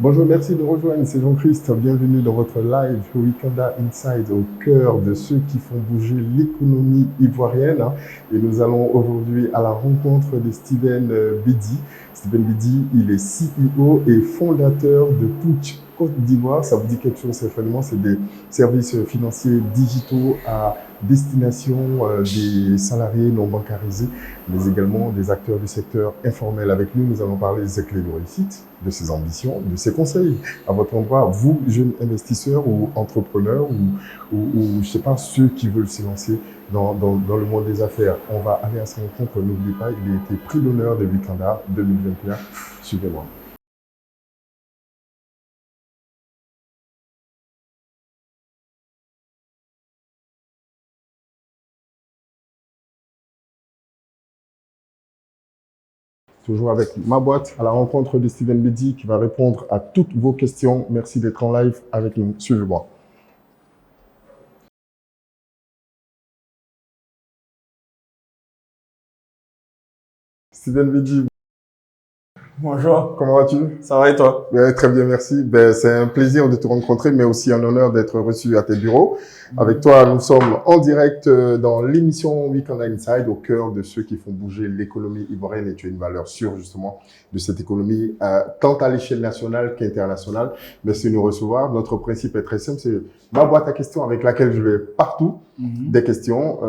Bonjour, merci de rejoindre, c'est Jean-Christ. Bienvenue dans votre live Wikanda Inside, au cœur de ceux qui font bouger l'économie ivoirienne. Et nous allons aujourd'hui à la rencontre de Steven Bedi. Steven Bedi, il est CEO et fondateur de Putsch Côte d'Ivoire. Ça vous dit quelque chose, certainement. C'est des services financiers digitaux à destination des salariés non bancarisés, mais également des acteurs du secteur informel. Avec nous, nous allons parler des clés de réussite, de ses ambitions, de ses conseils. À votre endroit, vous, jeunes investisseurs ou entrepreneurs ou je sais pas, ceux qui veulent se lancer dans le monde des affaires, on va aller à sa rencontre. N'oubliez pas, il a été prix d'honneur de Wikanda 2021. Suivez-moi. Toujours avec ma boîte à la rencontre de Steven Bedi qui va répondre à toutes vos questions. Merci d'être en live avec nous. Suivez-moi. Steven Bedi, Bonjour, comment vas-tu? ça va et toi? Très bien, merci. C'est un plaisir de te rencontrer, mais aussi un honneur d'être reçu à tes bureaux. Avec toi, nous sommes en direct dans l'émission Weekend Inside, au cœur de ceux qui font bouger l'économie ivoirienne, et tu es une valeur sûre, justement, de cette économie, tant à l'échelle nationale qu'internationale. Merci de nous recevoir. Notre principe est très simple, c'est ma boîte à questions avec laquelle je vais partout. Des questions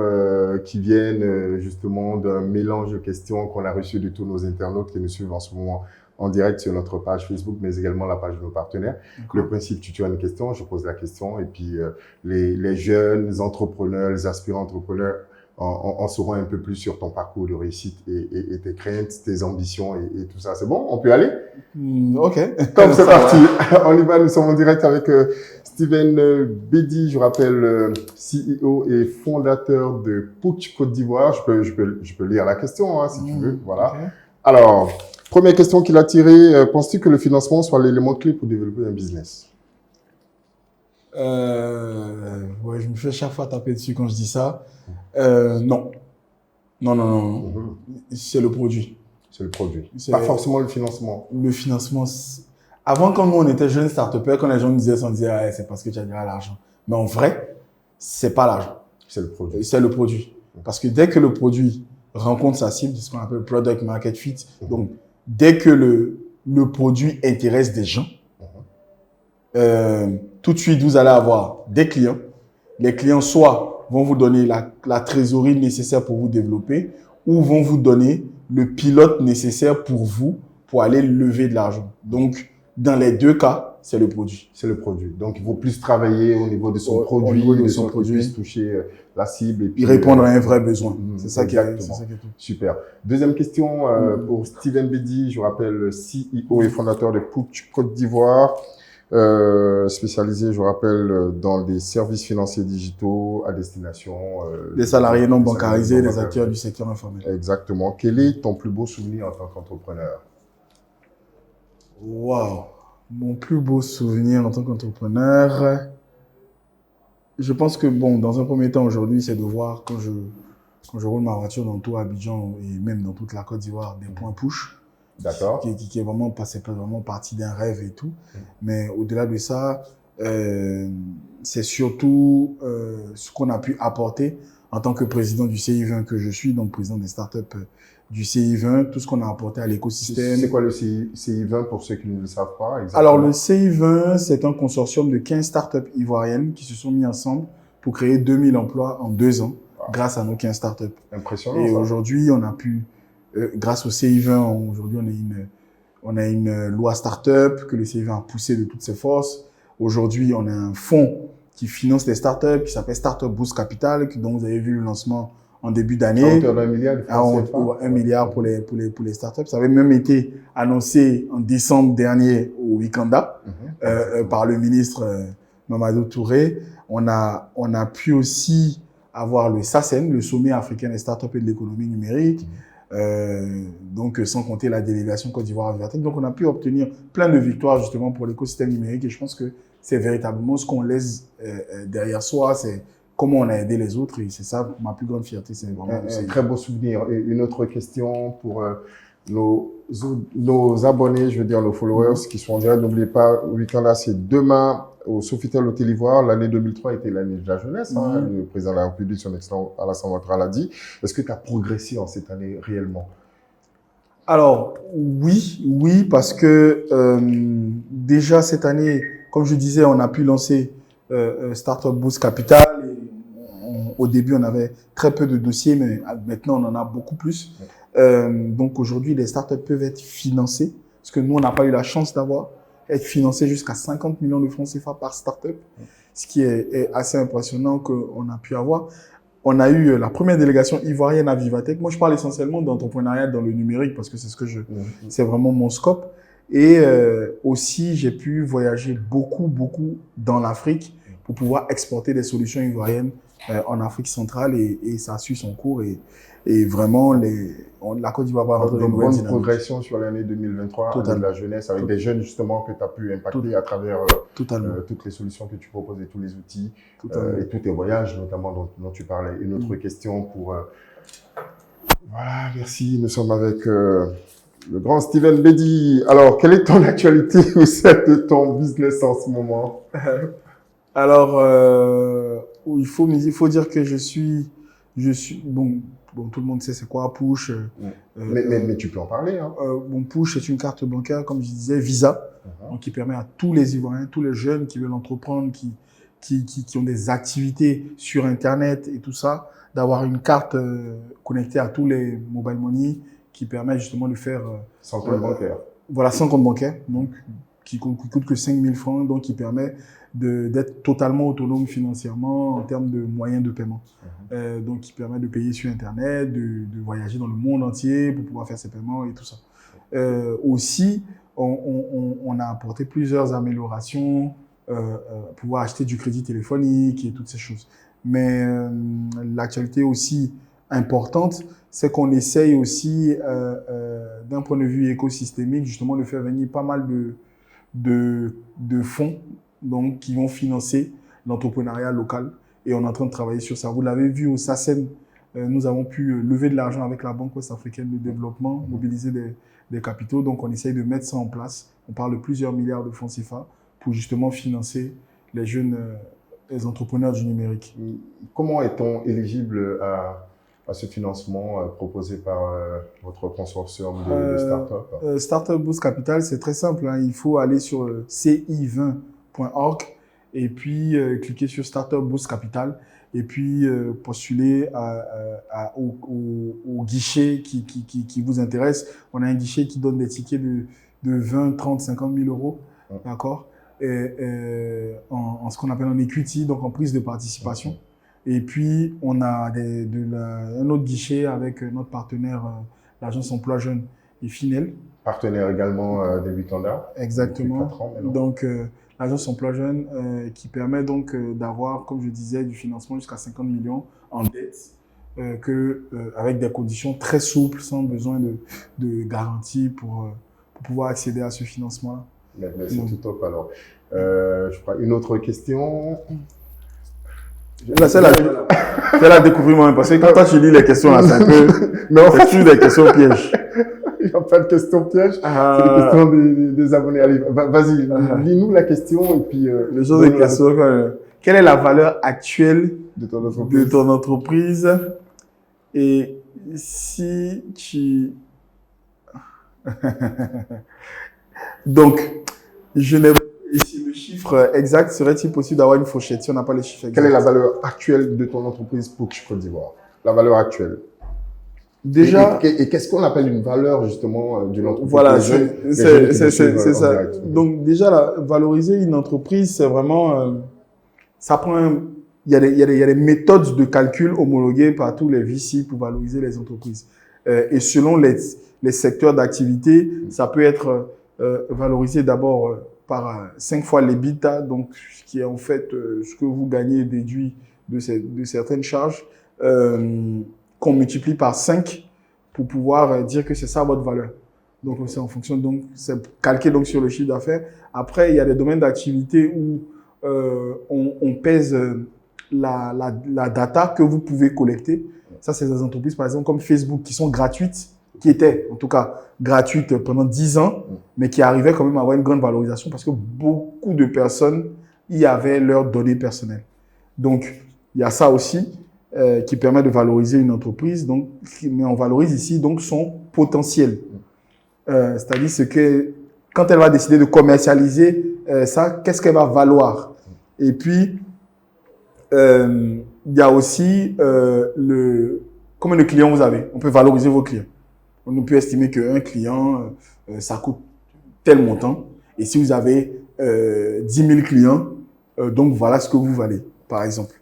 qui viennent justement d'un mélange de questions qu'on a reçues de tous nos internautes qui nous suivent en ce moment en direct sur notre page Facebook, mais également la page de nos partenaires. Le principe, tu as une question, je pose la question, et puis les jeunes entrepreneurs, les aspirants entrepreneurs en sauront un peu plus sur ton parcours de réussite et tes craintes, tes ambitions et tout ça. C'est bon? On peut aller? Ok. Top, c'est parti. On y va, nous sommes en direct avec Steven Bedi, je rappelle CEO et fondateur de Putsch Côte d'Ivoire. Je peux lire la question si tu veux. Voilà. Okay. Alors, première question qu'il a tirée, penses-tu que le financement soit l'élément clé pour développer un business? Ouais, je me fais chaque fois taper dessus quand je dis ça. Non. Non. C'est le produit. C'est le produit. Pas forcément le financement. Le financement. Avant, quand nous, on était jeunes start-upers, quand les gens nous disaient, on disait, ah, c'est parce que tu as déjà l'argent. Mais en vrai, c'est pas l'argent. C'est le produit. C'est le produit. Parce que dès que le produit rencontre sa cible, c'est ce qu'on appelle product market fit. Donc, dès que le produit intéresse des gens, tout de suite, vous allez avoir des clients. Les clients, soit vont vous donner la trésorerie nécessaire pour vous développer, ou vont vous donner le pilote nécessaire pour vous, pour aller lever de l'argent. Donc, dans les deux cas, c'est le produit. C'est le produit. Donc, il faut plus travailler au niveau de son produit, au niveau de son produit, puisse toucher la cible. Et puis répondre à un vrai besoin. C'est ça qui est tout. Super. Deuxième question pour Steven Bedi, je rappelle CEO et fondateur de Putsch Côte d'Ivoire. Spécialisé, je rappelle, dans des services financiers digitaux à destination des salariés non bancarisés, des acteurs du secteur informel. Exactement. Quel est ton plus beau souvenir en tant qu'entrepreneur? Wow. Mon plus beau souvenir en tant qu'entrepreneur, je pense que, bon, dans un premier temps, aujourd'hui, c'est de voir quand je roule ma voiture dans tout Abidjan et même dans toute la Côte d'Ivoire, des points push. D'accord. Qui est vraiment passé, vraiment partie d'un rêve et tout. Mais au-delà de ça, c'est surtout ce qu'on a pu apporter en tant que président du CI20 que je suis, donc président des startups du CI20, tout ce qu'on a apporté à l'écosystème. C'est quoi le CI20 pour ceux qui ne le savent pas exactement? Alors, le CI20, c'est un consortium de 15 startups ivoiriennes qui se sont mis ensemble pour créer 2000 emplois en 2 ans grâce à nos 15 startups. Impressionnant. Et aujourd'hui, on a pu grâce au CI20, aujourd'hui, on a une loi start-up que le CI20 a poussée de toutes ses forces. Aujourd'hui, on a un fonds qui finance les startups qui s'appelle Startup Boost Capital, dont vous avez vu le lancement en début d'année. À hauteur d'1 milliard. À 1 milliard pour les startups. Ça avait même été annoncé en décembre dernier au Wikanda par le ministre Mamadou Touré. On a pu aussi avoir le SACEN, le Sommet africain des startups et de l'économie numérique. Donc, sans compter la délégation Côte d'Ivoire Aviatech. Donc, on a pu obtenir plein de victoires justement pour l'écosystème numérique et je pense que c'est véritablement ce qu'on laisse derrière soi, c'est comment on a aidé les autres et c'est ça ma plus grande fierté. C'est vraiment un très beau souvenir. Et une autre question pour nos abonnés, je veux dire nos followers qui sont en direct, n'oubliez pas, Week-end là, c'est demain au Sofitel Hôtel Ivoire. L'année 2003 était l'année de la jeunesse. Hein, le président de la République, son excellent Alassane Ouattara l'a dit. Est-ce que tu as progressé en cette année réellement? Alors, oui, parce que déjà cette année, comme je disais, on a pu lancer Startup Boost Capital. Au début, on avait très peu de dossiers, mais maintenant, on en a beaucoup plus. Donc aujourd'hui, les startups peuvent être financées, parce que nous, on n'a pas eu la chance être financés jusqu'à 50 millions de francs CFA par startup, ce qui est assez impressionnant qu'on a pu avoir. On a eu la première délégation ivoirienne à Vivatech. Moi, je parle essentiellement d'entrepreneuriat dans le numérique parce que c'est ce que c'est vraiment mon scope. Et aussi, j'ai pu voyager beaucoup dans l'Afrique pour pouvoir exporter des solutions ivoiriennes en Afrique centrale et ça a su son cours et vraiment la Côte d'Ivoire va rentrer dans une nouvelle dynamique. Progression sur l'année 2023 avec la jeunesse, avec des jeunes justement que tu as pu impacter à travers toutes les solutions que tu proposes et tous les outils et tous tes voyages notamment dont tu parlais. Une autre question pour... Voilà, merci. Nous sommes avec le grand Steven Bedi. Alors, quelle est ton actualité au sein de ton business en ce moment? Alors, il faut dire que je suis bon, tout le monde sait c'est quoi Push. Mais tu peux en parler. Hein. Push, c'est une carte bancaire, comme je disais, Visa, donc qui permet à tous les Ivoiriens, tous les jeunes qui veulent entreprendre, qui ont des activités sur Internet et tout ça, d'avoir une carte connectée à tous les mobile money qui permet justement de faire... sans compte bancaire. Voilà, sans compte bancaire, donc qui coûte que 5 000 francs, donc qui permet d'être totalement autonome financièrement en termes de moyens de paiement. Donc, qui permet de payer sur Internet, de voyager dans le monde entier pour pouvoir faire ses paiements et tout ça. Aussi, on a apporté plusieurs améliorations, pouvoir acheter du crédit téléphonique et toutes ces choses. Mais l'actualité aussi importante, c'est qu'on essaye aussi, d'un point de vue écosystémique, justement de faire venir pas mal de fonds donc, qui vont financer l'entrepreneuriat local. Et on est en train de travailler sur ça. Vous l'avez vu au SACEM, nous avons pu lever de l'argent avec la Banque ouest-africaine de développement, mobiliser des capitaux. Donc, on essaye de mettre ça en place. On parle de plusieurs milliards de francs CFA pour justement financer les jeunes les entrepreneurs du numérique. Comment est-on éligible à ce financement proposé par votre consortium de start-up? Startup Boost Capital, c'est très simple. Hein. Il faut aller sur ci20.org et puis cliquer sur Startup Boost Capital et puis postuler au guichet qui vous intéresse. On a un guichet qui donne des tickets de 20, 30, 50 000 euros, d'accord, en ce qu'on appelle en equity, donc en prise de participation. Et puis, on a un autre guichet avec notre partenaire, l'agence Emploi Jeune et Finel. Partenaire également des Weekenda. Exactement. 4 ans, donc, l'agence Emploi Jeune qui permet donc d'avoir, comme je disais, du financement jusqu'à 50 millions en dette, avec des conditions très souples, sans besoin de garantie pour pouvoir accéder à ce financement-là. Mais c'est tout top alors. Je crois une autre question. Là, c'est la découvrir moi-même parce que quand toi tu lis les questions là, c'est un peu. Mais en fait, c'est des questions pièges. Il n'y a pas de questions pièges. C'est des questions des abonnés. Allez, vas-y, lis-nous la question et puis. Les choses des questions. Quelle est la valeur actuelle de ton entreprise et si tu. Donc, si le chiffre exact, serait-il possible d'avoir une fourchette si on n'a pas les chiffres exacts? Quelle est la valeur actuelle de ton entreprise Push Côte d'Ivoire? La valeur actuelle. Déjà. Et qu'est-ce qu'on appelle une valeur justement d'une entreprise? Voilà, c'est ça. Donc déjà, valoriser une entreprise, c'est vraiment, ça prend. Il y a des méthodes de calcul homologuées par tous les VC pour valoriser les entreprises. Et selon les secteurs d'activité, ça peut être valorisé d'abord par 5 fois l'EBITDA, donc ce qui est en fait ce que vous gagnez déduit de certaines charges, qu'on multiplie par 5 pour pouvoir dire que c'est ça votre valeur. Donc c'est en fonction, donc c'est calqué donc sur le chiffre d'affaires. Après, il y a des domaines d'activité où on pèse la data que vous pouvez collecter. Ça, c'est des entreprises, par exemple, comme Facebook, qui sont gratuites qui était en tout cas gratuite pendant 10 ans, mais qui arrivait quand même à avoir une grande valorisation parce que beaucoup de personnes y avaient leurs données personnelles. Donc, il y a ça aussi qui permet de valoriser une entreprise. Donc, mais on valorise ici donc son potentiel. C'est-à-dire ce que quand elle va décider de commercialiser ça, qu'est-ce qu'elle va valoir? Et puis, il y a aussi combien de clients vous avez. On peut valoriser vos clients. On peut estimer qu'un client, ça coûte tel montant. Et si vous avez 10 000 clients, donc voilà ce que vous valez, par exemple.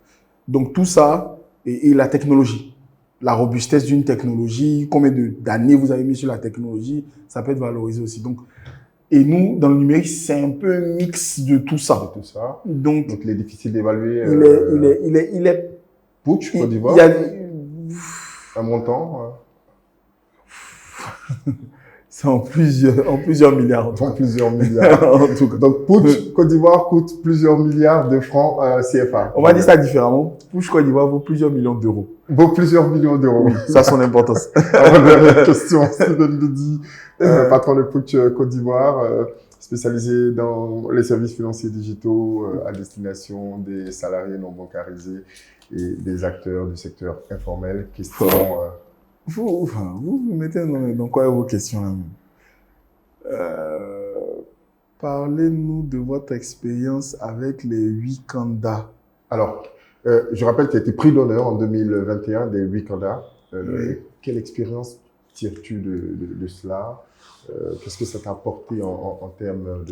Donc tout ça, et la technologie, la robustesse d'une technologie, combien d'années vous avez mis sur la technologie, ça peut être valorisé aussi. Donc, et nous, dans le numérique, c'est un peu un mix de tout ça. De tout ça. Donc il est difficile d'évaluer. Il est Puch, Côte d'Ivoire. Il y a un montant. C'est en plusieurs milliards. En plusieurs milliards. En tout cas. Donc, Puch, Côte d'Ivoire coûte plusieurs milliards de francs CFA. On va dire ça différemment. Puch, Côte d'Ivoire vaut plusieurs millions d'euros. Vaut plusieurs millions d'euros. Oui, ça a son importance. Alors, la question, Steven le dit, patron de Puch Côte d'Ivoire, spécialisé dans les services financiers digitaux à destination des salariés non bancarisés et des acteurs du secteur informel. Question... Vous mettez dans quoi vos questions là? Parlez-nous de votre expérience avec les Wikanda. Alors, je rappelle que tu as été prix d'honneur en 2021 des Wikanda. Oui. Quelle expérience tires-tu de cela? Qu'est-ce que ça t'a apporté en termes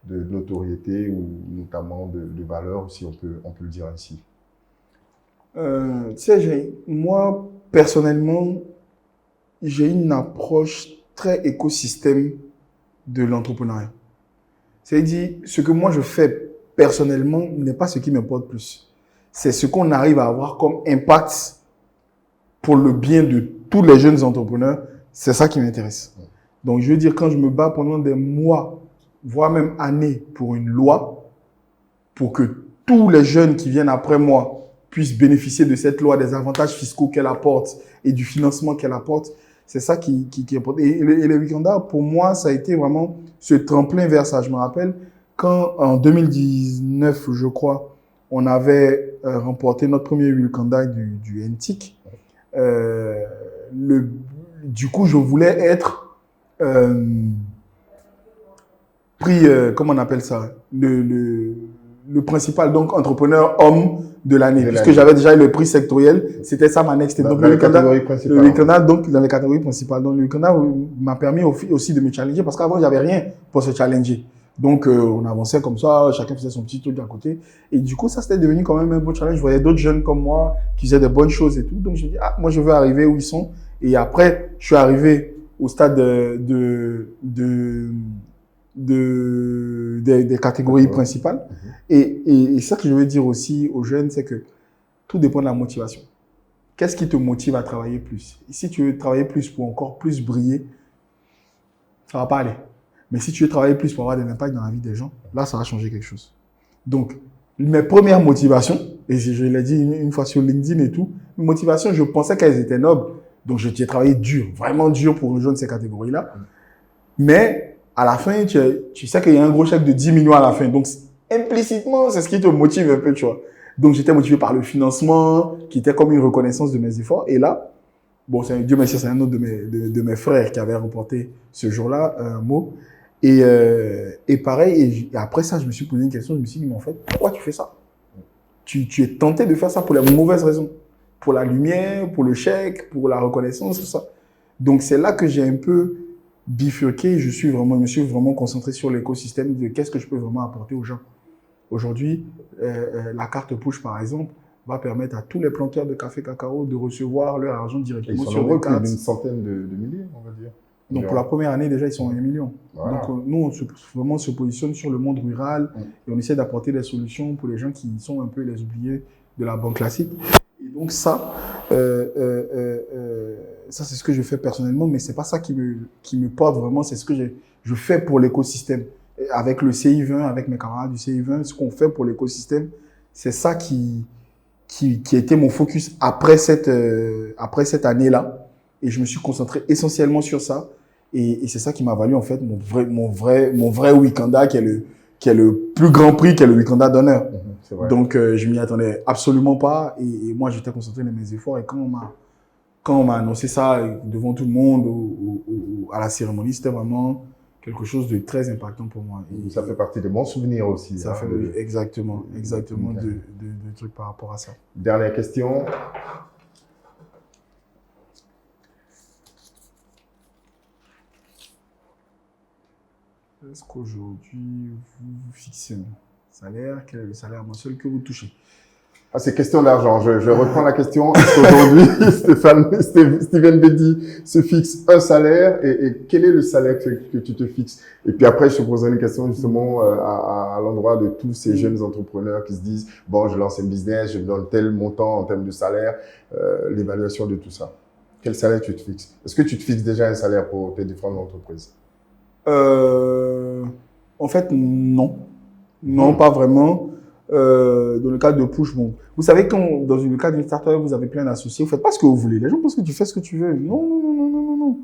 de notoriété ou notamment de valeur, si on peut le dire ainsi? Tu sais, moi, personnellement, j'ai une approche très écosystème de l'entrepreneuriat. C'est-à-dire, ce que moi je fais personnellement n'est pas ce qui m'importe plus. C'est ce qu'on arrive à avoir comme impact pour le bien de tous les jeunes entrepreneurs. C'est ça qui m'intéresse. Donc, je veux dire, quand je me bats pendant des mois, voire même années pour une loi, pour que tous les jeunes qui viennent après moi puissent bénéficier de cette loi, des avantages fiscaux qu'elle apporte et du financement qu'elle apporte, c'est ça qui est important. Et les Wikanda, pour moi, ça a été vraiment ce tremplin vers ça. Je me rappelle quand, en 2019, je crois, on avait remporté notre premier Wikanda du NTIC. Du coup, je voulais être pris, comment on appelle ça, le principal, donc entrepreneur homme de l'année, puisque j'avais déjà eu le prix sectoriel, c'était ça ma next. Donc, le Wikanda, donc dans les catégories principales. Donc, le Wikanda m'a permis aussi de me challenger, parce qu'avant, j'avais rien pour se challenger. Donc, on avançait comme ça, chacun faisait son petit truc d'un côté. Et du coup, ça, c'était devenu quand même un beau challenge. Je voyais d'autres jeunes comme moi qui faisaient des bonnes choses et tout. Donc, je me dis, moi, je veux arriver où ils sont. Et après, je suis arrivé au stade des catégories principales. Et ça que je veux dire aussi aux jeunes, c'est que tout dépend de la motivation. Qu'est-ce qui te motive à travailler plus? Et si tu veux travailler plus pour encore plus briller, ça va pas aller. Mais si tu veux travailler plus pour avoir de l'impact dans la vie des gens, là, ça va changer quelque chose. Donc, mes premières motivations, et je l'ai dit une fois sur LinkedIn et tout, mes motivations, je pensais qu'elles étaient nobles. Donc, j'ai travaillé dur, vraiment dur pour rejoindre ces catégories-là. Mais à la fin, tu sais qu'il y a un gros chèque de 10 millions à la fin. Donc, implicitement, c'est ce qui te motive un peu, tu vois. Donc, j'étais motivé par le financement, qui était comme une reconnaissance de mes efforts. Et là, bon, Dieu merci, c'est un autre de mes frères qui avait remporté ce jour-là un mot. Et pareil, et après ça, je me suis posé une question. Je me suis dit, mais en fait, pourquoi tu fais ça? Tu es tenté de faire ça pour les mauvaises raisons. Pour la lumière, pour le chèque, pour la reconnaissance, tout ça. Donc, c'est là que j'ai un peu bifurqué. Je me suis vraiment concentré sur l'écosystème de qu'est-ce que je peux vraiment apporter aux gens. Aujourd'hui, la carte push, par exemple, va permettre à tous les planteurs de café cacao de recevoir leur argent directement sur les cartes. Plus d'une centaine de milliers, on va dire. Donc, pour la première année, déjà, ils sont à 1 million. Voilà. Donc, nous, on se positionne sur le monde rural et on essaie d'apporter des solutions pour les gens qui sont un peu les oubliés de la banque classique. Et donc, ça, ça c'est ce que je fais personnellement, mais c'est pas ça qui me porte vraiment, c'est ce que je fais pour l'écosystème. Avec le CI20, avec mes camarades du CI20, ce qu'on fait pour l'écosystème, c'est ça qui a été mon focus après cette année-là. et je me suis concentré essentiellement sur ça. Et c'est ça qui m'a valu en fait mon vrai Wikanda qui est le plus grand prix, qui est le Wikanda d'honneur. Donc je m'y attendais absolument pas et moi j'étais concentré dans mes efforts et quand on m'a annoncé ça devant tout le monde à la cérémonie, c'était vraiment quelque chose de très impactant pour moi. Et ça fait partie des bons souvenirs aussi. Ça fait exactement de trucs par rapport à ça. Dernière question. Est-ce qu'aujourd'hui, vous fixez un salaire? Quel est le salaire mensuel que vous touchez? Ah, c'est question d'argent. Je reprends la question. Est-ce qu'aujourd'hui, Steven Bedi se fixe un salaire et quel est le salaire que tu te fixes? Et puis après, je te poserai une question justement à l'endroit de tous ces jeunes entrepreneurs qui se disent « Bon, je lance un business, je me donne tel montant en termes de salaire, l'évaluation de tout ça. » Quel salaire tu te fixes? Est-ce que tu te fixes déjà un salaire pour tes différentes entreprises? En fait, non. Non, pas vraiment. Dans le cadre de Push, bon. Vous savez, quand dans le cadre d'une startup, vous avez plein d'associés, vous faites pas ce que vous voulez. Les gens pensent que tu fais ce que tu veux. Non.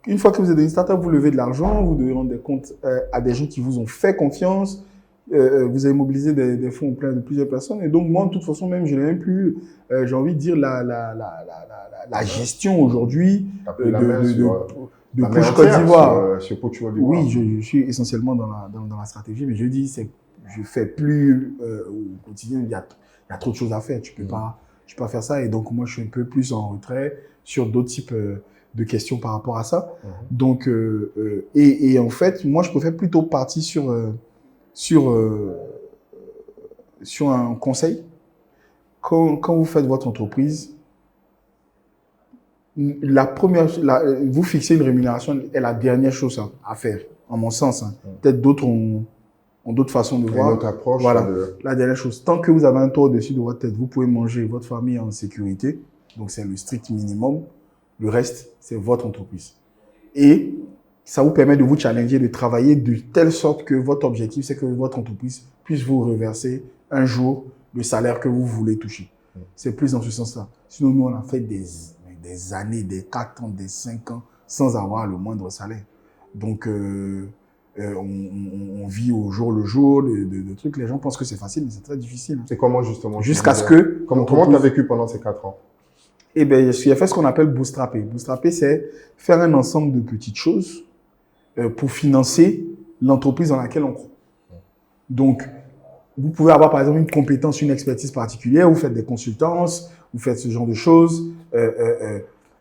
Une fois que vous êtes dans une startup, vous levez de l'argent, vous devez rendre des comptes à des gens qui vous ont fait confiance. Vous avez mobilisé des fonds auprès de plusieurs personnes. Et donc, moi, de toute façon, même, je n'ai même plus, j'ai envie de dire, la gestion aujourd'hui de Push Côte d'Ivoire. Sur Push Côte d'Ivoire. Oui, je suis essentiellement dans la stratégie, mais je dis, je fais plus au quotidien, il y a trop de choses à faire, tu peux pas faire ça, et donc moi je suis un peu plus en retrait sur d'autres types de questions par rapport à ça. Donc et en fait moi je préfère plutôt partir sur un conseil. Quand vous faites votre entreprise, vous fixez une rémunération est la dernière chose à faire, en mon sens. Peut-être d'autres ont d'autres façons de voir. Notre approche. Voilà. La dernière chose, tant que vous avez un toit au-dessus de votre tête, vous pouvez manger votre famille en sécurité. Donc, c'est le strict minimum. Le reste, c'est votre entreprise. Et ça vous permet de vous challenger, de travailler de telle sorte que votre objectif, c'est que votre entreprise puisse vous reverser un jour le salaire que vous voulez toucher. C'est plus dans ce sens-là. Sinon, nous, on a fait des années, des 4 ans, des 5 ans sans avoir le moindre salaire. Donc, on vit au jour le jour de trucs. Les gens pensent que c'est facile, mais c'est très difficile. C'est comment justement? Jusqu'à ce que... Comment tu as vécu pendant ces 4 ans? Eh bien, j'ai fait ce qu'on appelle bootstrapper. Bootstrapper, c'est faire un ensemble de petites choses pour financer l'entreprise dans laquelle on croit. Donc, vous pouvez avoir par exemple une compétence, une expertise particulière, vous faites des consultances, vous faites ce genre de choses.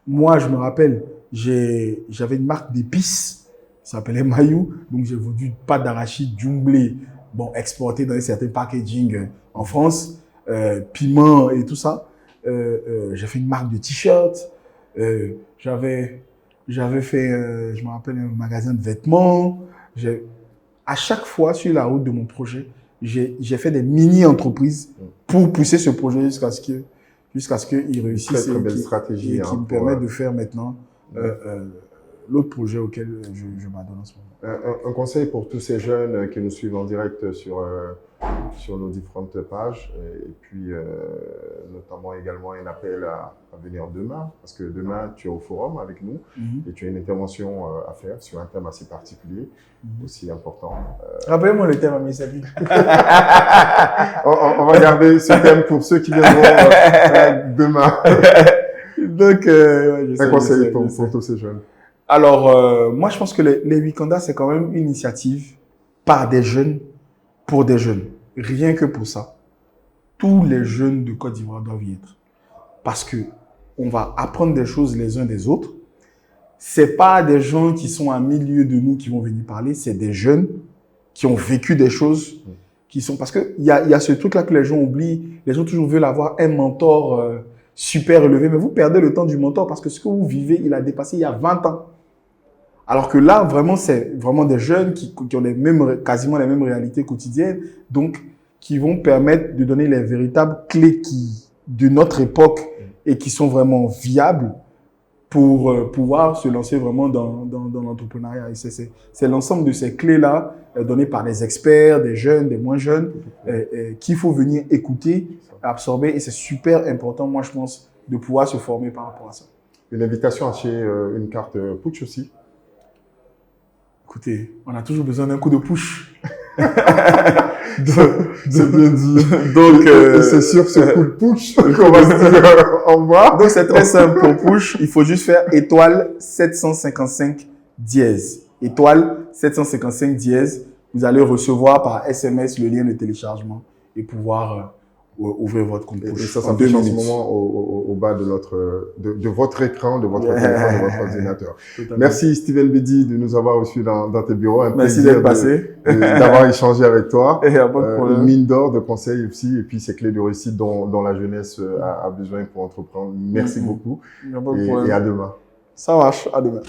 Moi, je me rappelle, j'avais une marque d'épices. Ça s'appelait Mayou, donc j'ai vendu pâte d'arachide, du blé, bon, exporté dans certains packaging en France, piment et tout ça. J'ai fait une marque de t-shirts, j'avais fait, je me rappelle, un magasin de vêtements. À chaque fois, sur la route de mon projet, j'ai fait des mini-entreprises pour pousser ce projet jusqu'à ce qu'il réussisse très belle stratégie, et qui me permet de faire maintenant l'autre projet auquel je m'adonne en ce moment. Un conseil pour tous ces jeunes qui nous suivent en direct sur nos différentes pages et puis notamment également un appel à venir demain parce que demain tu es au forum avec nous et tu as une intervention à faire sur un thème assez particulier, aussi important. Rappelez-moi le thème, ami Sabi. on va garder ce thème pour ceux qui viendront demain. Donc, un conseil pour tous ces jeunes. Alors, moi, je pense que les Wikanda, c'est quand même une initiative par des jeunes, pour des jeunes. Rien que pour ça. Tous les jeunes de Côte d'Ivoire doivent y être. Parce que on va apprendre des choses les uns des autres. C'est pas des gens qui sont à milieu de nous qui vont venir parler, c'est des jeunes qui ont vécu des choses qui sont... Parce qu'il y a ce truc-là que les gens oublient. Les gens toujours veulent avoir un mentor super élevé, mais vous perdez le temps du mentor parce que ce que vous vivez, il a dépassé il y a 20 ans. Alors que là, vraiment, c'est vraiment des jeunes qui ont quasiment les mêmes réalités quotidiennes, donc qui vont permettre de donner les véritables clés de notre époque et qui sont vraiment viables pour pouvoir se lancer vraiment dans l'entrepreneuriat. Et c'est l'ensemble de ces clés-là données par des experts, des jeunes, des moins jeunes, qu'il faut venir écouter, absorber. Et c'est super important, moi, je pense, de pouvoir se former par rapport à ça. Une invitation à acheter une carte Push aussi. Écoutez, on a toujours besoin d'un coup de push. C'est bien dit. Donc, et c'est sur ce coup de push qu'on va se dire au revoir. Donc, c'est très simple. Pour push, il faut juste faire étoile 755 dièse. Étoile 755 dièse. Vous allez recevoir par SMS le lien de téléchargement et pouvoir ouvrir votre compte push. Et ça s'affiche en ce moment au bas de votre écran, de votre téléphone, de votre ordinateur. Merci Steven Bedi de nous avoir reçus dans tes bureaux. Merci d'être passé. D'avoir échangé avec toi. Et pas de problème. Une mine d'or de conseils aussi, et puis ces clés de réussite dont la jeunesse a besoin pour entreprendre. Merci beaucoup. Pas de problème. Et à demain. Ça marche, à demain.